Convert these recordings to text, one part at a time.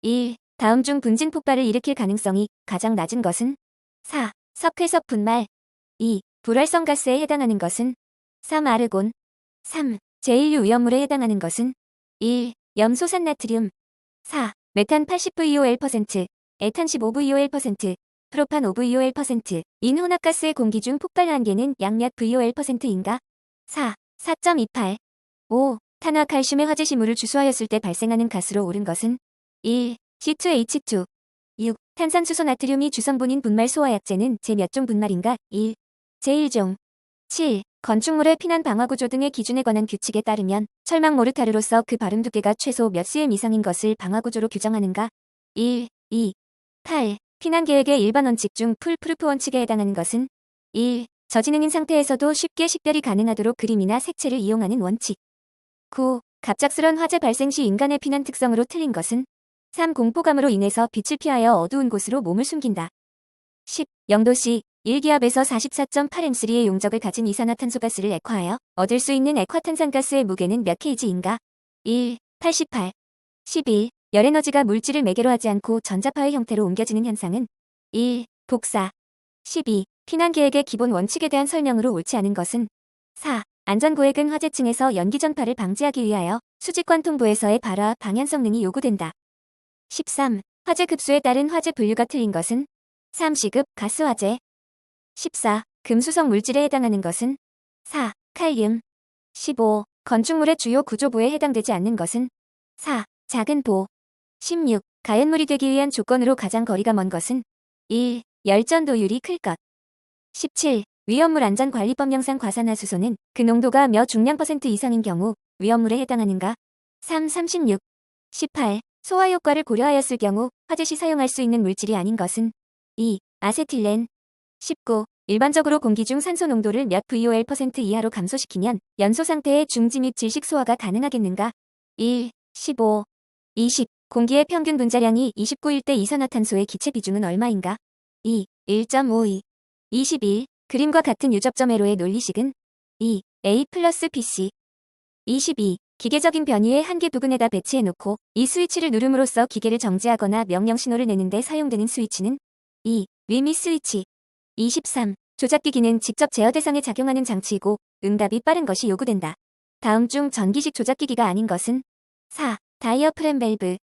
1. 다음 중 분진 폭발을 일으킬 가능성이 가장 낮은 것은? 4. 석회석 분말. 2. 불활성 가스에 해당하는 것은? 3. 아르곤. 3. 제1류 위험물에 해당하는 것은? 1. 염소산 나트륨. 4. 메탄 80VOL%, 에탄 15VOL%, 프로판 5VOL%, 인 혼합가스의 공기 중 폭발 한계는 약 몇 VOL%인가? 4. 4.28. 5. 탄화 칼슘의 화재 시물을 주소하였을 때 발생하는 가스로 옳은 것은? 1. C2H2. 6. 탄산수소 나트륨이 주성분인 분말 소화약제는 제 몇 종 분말인가? 1. 제1종. 7. 건축물의 피난 방화 구조 등의 기준에 관한 규칙에 따르면 철망 모르타르로서 그 발음 두께가 최소 몇 cm 이상인 것을 방화 구조로 규정하는가? 1. 2. 8. 피난 계획의 일반 원칙 중 풀프루프 원칙에 해당하는 것은? 1. 저지능인 상태에서도 쉽게 식별이 가능하도록 그림이나 색채를 이용하는 원칙. 9. 갑작스런 화재 발생 시 인간의 피난 특성으로 틀린 것은? 3. 공포감으로 인해서 빛을 피하여 어두운 곳으로 몸을 숨긴다. 10. 0도씨 1기압에서 44.8M3의 용적을 가진 이산화탄소가스를 액화하여 얻을 수 있는 액화탄산가스의 무게는 몇 kg인가? 1. 88. 11. 열에너지가 물질을 매개로 하지 않고 전자파의 형태로 옮겨지는 현상은? 1. 복사. 12. 피난 계획의 기본 원칙에 대한 설명으로 옳지 않은 것은? 4. 안전구획은 화재층에서 연기 전파를 방지하기 위하여 수직관통부에서의 발화 방향 성능이 요구된다. 13. 화재 급수에 따른 화재 분류가 틀린 것은? 3. 시급 가스 화재. 14. 금수성 물질에 해당하는 것은? 4. 칼륨. 15. 건축물의 주요 구조부에 해당되지 않는 것은? 4. 작은 보. 16. 가연물이 되기 위한 조건으로 가장 거리가 먼 것은? 1. 열전도율이 클 것. 17. 위험물 안전관리법령상 과산화수소는 그 농도가 몇 중량 % 이상인 경우 위험물에 해당하는가? 3. 36. 18. 소화 효과를 고려하였을 경우 화재 시 사용할 수 있는 물질이 아닌 것은? 2. 아세틸렌. 19. 일반적으로 공기 중 산소 농도를 몇 VOL% 이하로 감소시키면 연소 상태의 중지 및 질식 소화가 가능하겠는가? 1. 15. 20. 공기의 평균 분자량이 29일 때 이산화탄소의 기체 비중은 얼마인가? 2. 1.52. 21. 그림과 같은 유접점 회로의 논리식은? 2. A 플러스 BC. 22. 기계적인 변이의 한계 부근에다 배치해놓고 이 스위치를 누름으로써 기계를 정지하거나 명령 신호를 내는데 사용되는 스위치는? 2. 위미 스위치. 23. 조작기기는 직접 제어 대상에 작용하는 장치이고 응답이 빠른 것이 요구된다. 다음 중 전기식 조작기기가 아닌 것은? 4. 다이어프램 밸브.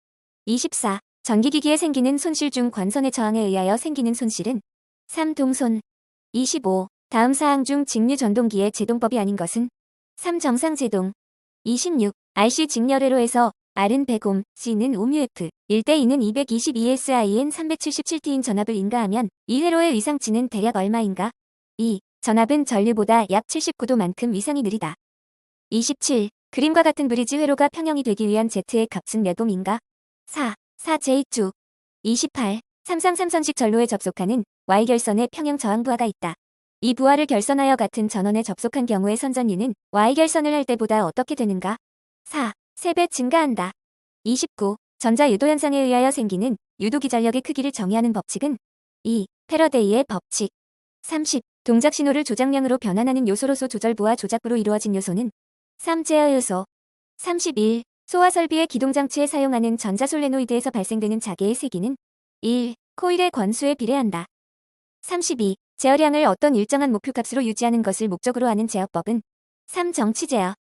24. 전기기기에 생기는 손실 중 관선의 저항에 의하여 생기는 손실은? 3. 동손. 25. 다음 사항 중 직류 전동기의 제동법이 아닌 것은? 3. 정상 제동. 26. RC 직렬회로에서 R은 100옴, C는 5μF, 1:2는 222SIN 377T인 전압을 인가하면 이 회로의 위상치는 대략 얼마인가? 2. 전압은 전류보다 약 79도만큼 위상이 느리다. 27. 그림과 같은 브리지 회로가 평형이 되기 위한 Z의 값은 몇 옴인가? 4. 4J2. 28. 삼상삼선식 전로에 접속하는 Y결선에 평형 저항 부하가 있다. 이 부하를 결선하여 같은 전원에 접속한 경우의 선전류는 Y결선을 할 때보다 어떻게 되는가? 4. 3배 증가한다. 29. 전자 유도 현상에 의하여 생기는 유도기전력의 크기를 정의하는 법칙은? 2. 패러데이의 법칙. 30. 동작 신호를 조작량으로 변환하는 요소로서 조절부와 조작부로 이루어진 요소는? 3. 제어 요소. 31. 소화 설비의 기동장치에 사용하는 전자솔레노이드에서 발생되는 자개의 세기는? 1. 코일의 권수에 비례한다. 32. 제어량을 어떤 일정한 목표값으로 유지하는 것을 목적으로 하는 제어법은? 3. 정치 제어.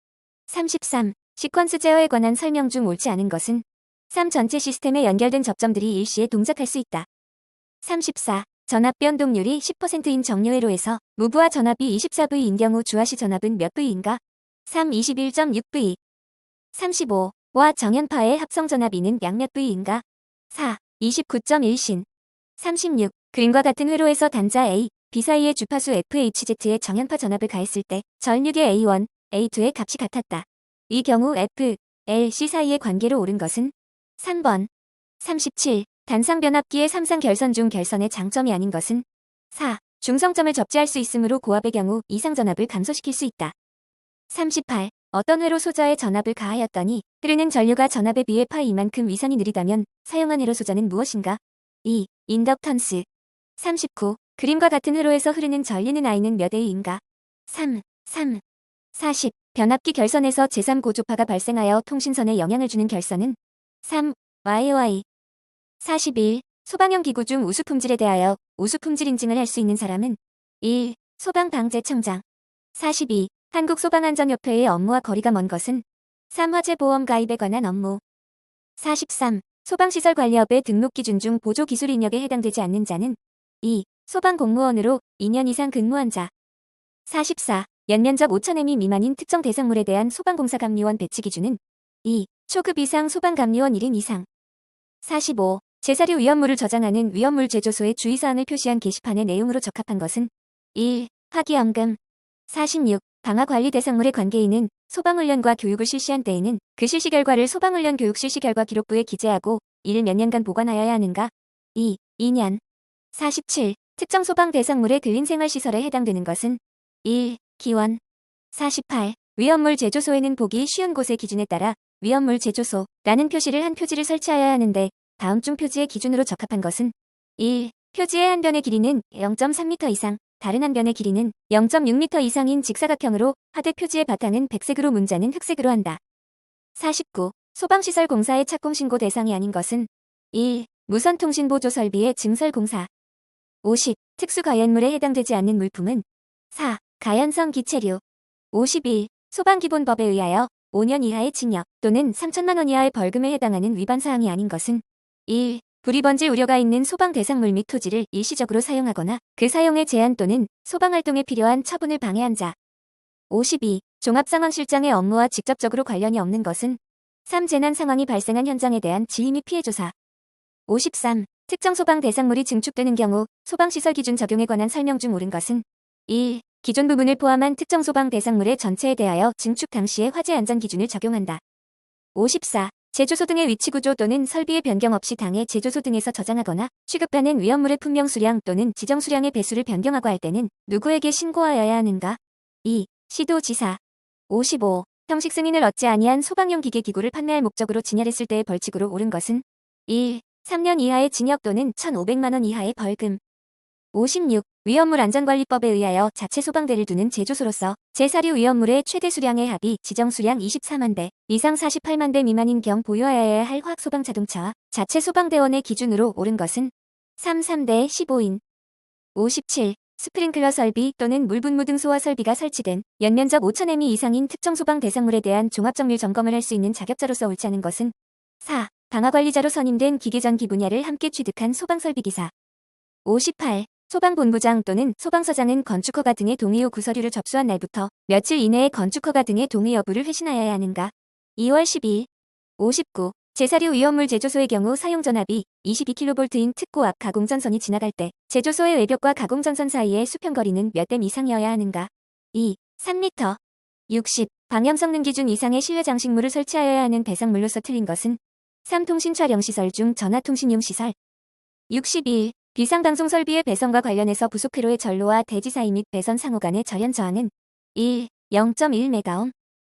33. 시퀀스 제어에 관한 설명 중 옳지 않은 것은? 3. 전체 시스템에 연결된 접점들이 일시에 동작할 수 있다. 34. 전압 변동률이 10%인 정류회로에서 무부하 전압이 24V인 경우 주하시 전압은 몇 V인가? 3. 21.6V. 35. 와 정연파의 합성 전압이는 약 몇 V인가? 4. 29.1신. 36. 그림과 같은 회로에서 단자 A, B 사이의 주파수 FHZ의 정연파 전압을 가했을 때 전류계 A1, A2의 값이 같았다. 이 경우 F, L, C 사이의 관계로 옳은 것은? 3번. 37. 단상 변압기의 3상 결선 중 결선의 장점이 아닌 것은? 4. 중성점을 접지할 수 있으므로 고압의 경우 이상 전압을 감소시킬 수 있다. 38. 어떤 회로 소자의 전압을 가하였더니 흐르는 전류가 전압에 비해 파이 이만큼 위상이 느리다면 사용한 회로 소자는 무엇인가? 2. 인덕턴스. 39. 그림과 같은 회로에서 흐르는 전류는 I는 몇 A인가? 3. 40. 변압기 결선에서 제3고조파가 발생하여 통신선에 영향을 주는 결선은? 3. YY. 41. 소방용 기구 중 우수 품질에 대하여 우수 품질 인증을 할 수 있는 사람은 1. 소방방재청장. 42. 한국소방안전협회의 업무와 거리가 먼 것은 3. 화재보험 가입에 관한 업무. 43. 소방시설관리업의 등록 기준 중 보조기술 인력에 해당되지 않는 자는 2. 소방공무원으로 2년 이상 근무한 자. 44. 연면적 5,000m 미만인 특정 대상물에 대한 소방공사감리원 배치 기준은 2. 초급 이상 소방감리원 1인 이상. 45. 제사류 위험물을 저장하는 위험물 제조소의 주의사항을 표시한 게시판의 내용으로 적합한 것은 1. 화기염금. 46. 방화관리 대상물의 관계인은 소방훈련과 교육을 실시한 때에는 그 실시 결과를 소방훈련 교육 실시 결과 기록부에 기재하고 이를 몇 년간 보관하여야 하는가? 2. 2년. 47. 특정 소방 대상물의 근린생활시설에 해당되는 것은 1. 기원. 48. 위험물 제조소에는 보기 쉬운 곳의 기준에 따라 위험물 제조소라는 표시를 한 표지를 설치하여야 하는데 다음 중 표지의 기준으로 적합한 것은 1. 표지의 한 변의 길이는 0.3m 이상, 다른 한 변의 길이는 0.6m 이상인 직사각형으로 하되 표지의 바탕은 백색으로 문자는 흑색으로 한다. 49. 소방시설 공사의 착공신고 대상이 아닌 것은 1. 무선통신보조 설비의 증설공사. 50. 특수가연물에 해당되지 않는 물품은 4. 가연성 기체류. 51. 소방기본법에 의하여 5년 이하의 징역 또는 3천만 원 이하의 벌금에 해당하는 위반사항이 아닌 것은 1. 불이 번질 우려가 있는 소방 대상물 및 토지를 일시적으로 사용하거나 그 사용에 제한 또는 소방활동에 필요한 처분을 방해한 자. 52. 종합상황실장의 업무와 직접적으로 관련이 없는 것은 3. 재난 상황이 발생한 현장에 대한 지휘 및 피해 조사. 53. 특정 소방 대상물이 증축되는 경우 소방시설 기준 적용에 관한 설명 중 옳은 것은 1. 기존 부분을 포함한 특정 소방 대상물의 전체에 대하여 증축 당시의 화재 안전 기준을 적용한다. 54. 제조소 등의 위치 구조 또는 설비의 변경 없이 당해 제조소 등에서 저장하거나 취급하는 위험물의 품명 수량 또는 지정 수량의 배수를 변경하고 할 때는 누구에게 신고하여야 하는가? 2. 시도지사. 55. 형식 승인을 얻지 아니한 소방용 기계 기구를 판매할 목적으로 진열했을 때의 벌칙으로 옳은 것은 1. 3년 이하의 징역 또는 1,500만 원 이하의 벌금. 56. 위험물 안전관리법에 의하여 자체 소방대를 두는 제조소로서 제사류 위험물의 최대 수량의 합이 지정 수량 24만 대 이상 48만 대 미만인 경우 보유하여야 할 화학소방 자동차와 자체 소방대원의 기준으로 옳은 것은 3대 15인. 57. 스프링클러 설비 또는 물분무 등 소화 설비가 설치된 연면적 5,000m 이상인 특정 소방 대상물에 대한 종합정밀 점검을 할 수 있는 자격자로서 옳지 않은 것은 4. 방화관리자로 선임된 기계전기 분야를 함께 취득한 소방설비기사. 58. 소방본부장 또는 소방서장은 건축허가 등의 동의 후 구서류를 접수한 날부터 며칠 이내에 건축허가 등의 동의 여부를 회신하여야 하는가? 2월 12일. 59. 제사류 위험물 제조소의 경우 사용전압이 22kV인 특고 앞 가공전선이 지나갈 때 제조소의 외벽과 가공전선 사이의 수평거리는 몇 댐 이상이어야 하는가? 2. 3m. 60. 방염성능 기준 이상의 실내 장식물을 설치하여야 하는 배상물로서 틀린 것은 3. 통신 촬영시설 중 전화통신용 시설. 61. 비상방송 설비의 배선과 관련해서 부속회로의 전로와 대지 사이 및 배선 상호 간의 절연 저항은 1. 0.1메가옴.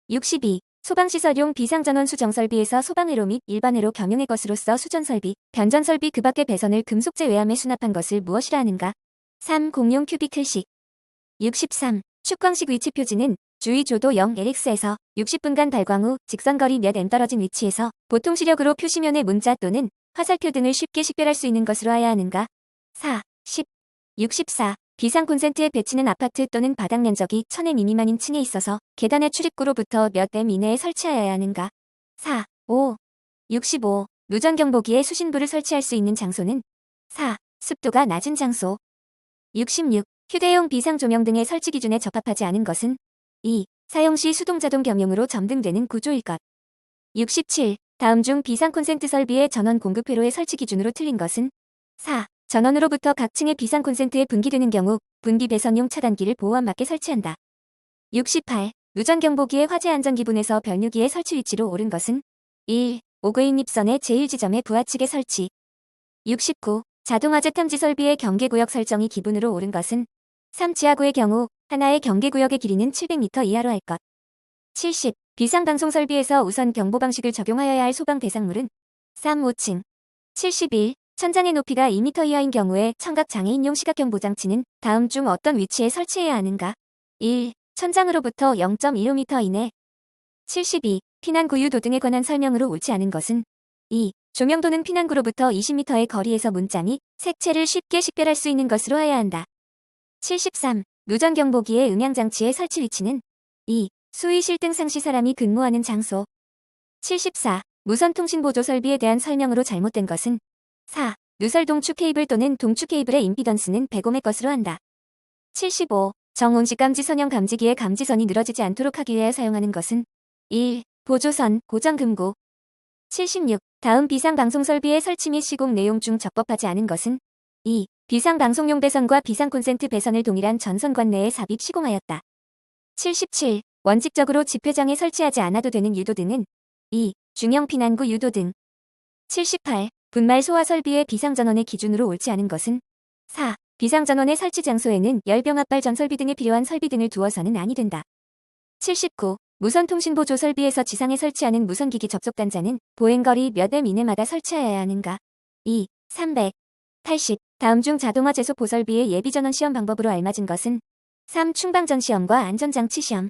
62. 소방시설용 비상전원 수정설비에서 소방회로 및 일반회로 겸용의 것으로서 수전설비, 변전설비 그 밖의 배선을 금속재 외암에 수납한 것을 무엇이라 하는가? 3. 공용 큐비클식. 63. 축광식 위치 표지는 주위 조도 0LX에서 60분간 발광 후 직선거리 몇 m 떨어진 위치에서 보통 시력으로 표시면의 문자 또는 화살표 등을 쉽게 식별할 수 있는 것으로 하여야 하는가? 4. 10. 64. 비상 콘센트의 배치는 아파트 또는 바닥 면적이 1000m 미만인 층에 있어서 계단의 출입구로부터 몇 m 이내에 설치하여야 하는가? 4. 5. 65. 누전경보기에 수신부를 설치할 수 있는 장소는 4. 습도가 낮은 장소. 66. 휴대용 비상조명 등의 설치 기준에 적합하지 않은 것은 2. 사용 시 수동자동 겸용으로 점등되는 구조일 것. 67. 다음 중 비상 콘센트 설비의 전원 공급 회로의 설치 기준으로 틀린 것은 4. 전원으로부터 각 층의 비상 콘센트에 분기되는 경우 분기 배선용 차단기를 보호와 맞게 설치한다. 68. 누전경보기의 화재 안전기분에서 변류기의 설치 위치로 옳은 것은 1. 오그인 입선의 제1지점의 부하 측에 설치. 69. 자동화재 탐지 설비의 경계구역 설정이 기분으로 옳은 것은 3. 지하구의 경우 하나의 경계구역의 길이는 700m 이하로 할 것. 70. 비상방송 설비에서 우선 경보 방식을 적용하여야 할 소방 대상물은 3. 5층. 71. 천장의 높이가 2m 이하인 경우에 청각 장애인용 시각경보 장치는 다음 중 어떤 위치에 설치해야 하는가? 1. 천장으로부터 0.15m 이내. 72. 피난 구유도 등에 관한 설명으로 옳지 않은 것은 2. 조명도는 피난구로부터 20m의 거리에서 문자 및 색채를 쉽게 식별할 수 있는 것으로 하여야 한다. 73. 누전경보기의 음향장치의 설치 위치는 2. 수의 실등 상시 사람이 근무하는 장소. 74. 무선통신보조 설비에 대한 설명으로 잘못된 것은 4. 누설 동축 케이블 또는 동축 케이블의 임피던스는 100옴의 것으로 한다. 75. 정온시 감지 선형 감지기의 감지선이 늘어지지 않도록 하기 위하여 사용하는 것은 1. 보조선, 고정금고. 76. 다음 비상방송 설비의 설치 및 시공 내용 중 적법하지 않은 것은 2. 비상방송용 배선과 비상콘센트 배선을 동일한 전선관 내에 삽입 시공하였다. 77. 원칙적으로 집회장에 설치하지 않아도 되는 유도등은 2. 중형 피난구 유도등. 78. 분말 소화 설비의 비상전원의 기준으로 옳지 않은 것은 4. 비상전원의 설치 장소에는 열병합발 전설비 등에 필요한 설비 등을 두어서는 아니 된다. 79. 무선통신보조 설비에서 지상에 설치하는 무선기기 접속단자는 보행거리 몇 m 이내마다 설치하여야 하는가? 2. 300. 80. 다음 중 자동화 제속 보설비의 예비전원 시험 방법으로 알맞은 것은 3. 충방전 시험과 안전장치 시험.